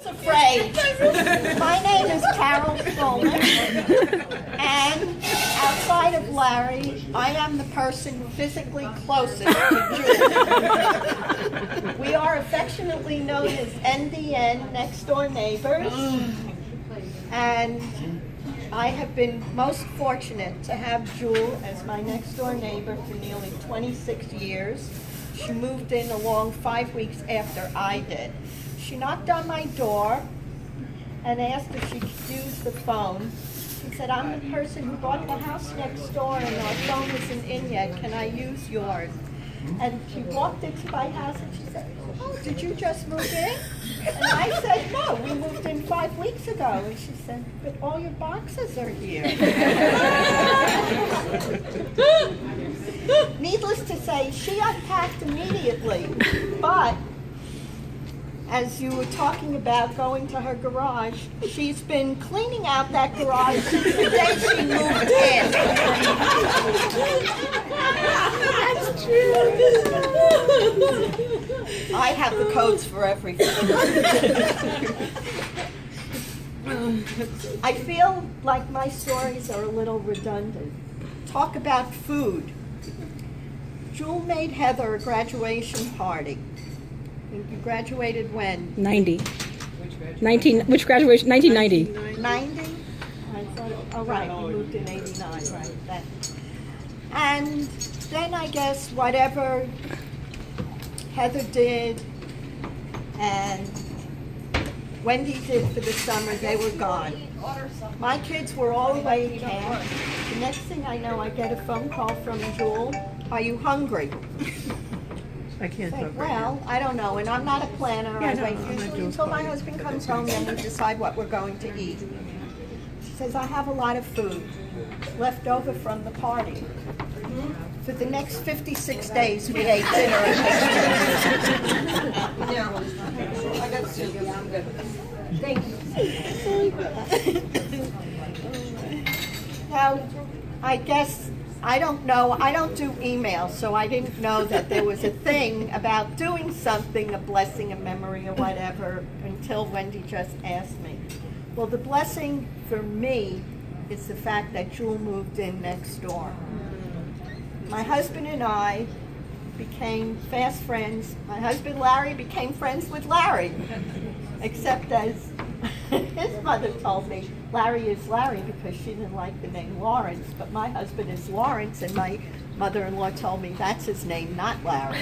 Afraid. My name is Carole, and outside of Larry, I am the person physically closest to Julie. We are affectionately known as NDN, Next Door Neighbors, and I have been most fortunate to have Jewel as my next door neighbor for nearly 26 years. She moved in along 5 weeks after I did. She knocked on my door and asked if she could use the phone. She said, "I'm the person who bought the house next door and our phone isn't in yet. Can I use yours?" And she walked into my house and she said, "Oh, did you just move in?" And I said, "No, we moved in 5 weeks ago." And she said, "But all your boxes are here." Needless to say, she unpacked immediately, but as you were talking about going to her garage, she's been cleaning out that garage since the day she moved in. That's true. I have the codes for everything. I feel like my stories are a little redundant. Talk about food. Jewel made Heather a graduation party. You graduated when? 90. Which graduation? 1990. 90? I thought, oh right, you moved in 89, right. Then. And then I guess whatever Heather did and Wendy did for the summer, they were gone. My kids were all away at camp. The next thing I know, I get a phone call from Jewel. "Are you hungry?" I can't talk right Well, I don't know, and I'm not a planner. I wait usually until my husband comes home, then we decide what we're going to eat. She says, "I have a lot of food left over from the party." For the next 56 days, we ate dinner. No, I got soup. I'm good. Thank you. Now, I guess I don't know, I don't do email, so I didn't know that there was a thing about doing something, a blessing, a memory, or whatever, until Wendy just asked me. Well, the blessing for me is the fact that Jewel moved in next door. My husband and I became fast friends. My husband, Larry, became friends with Larry, except as his mother told me, Larry is Larry because she didn't like the name Lawrence, but my husband is Lawrence, and my mother-in-law told me that's his name, not Larry.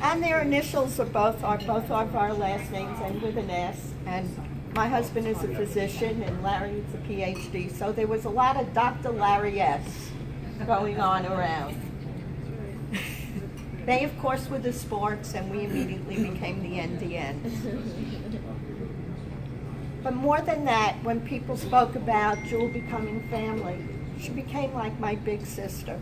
And their initials are both of our last names, and with an S. And my husband is a physician, and Larry is a PhD, so there was a lot of Dr. Larry S. going on around. They, of course, were the sports, and we immediately became the NDN. But more than that, when people spoke about Jewel becoming family, she became like my big sister.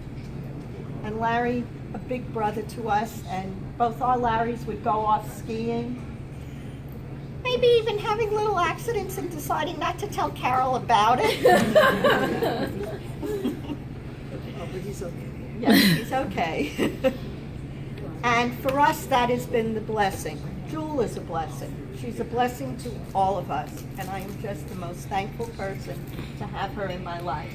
And Larry, a big brother to us, and both our Larrys would go off skiing. Maybe even having little accidents and deciding not to tell Carole about it. Oh, but he's okay. Yes, he's okay. And for us, that has been the blessing. Jewel is a blessing. She's a blessing to all of us, and I am just the most thankful person to have her in my life.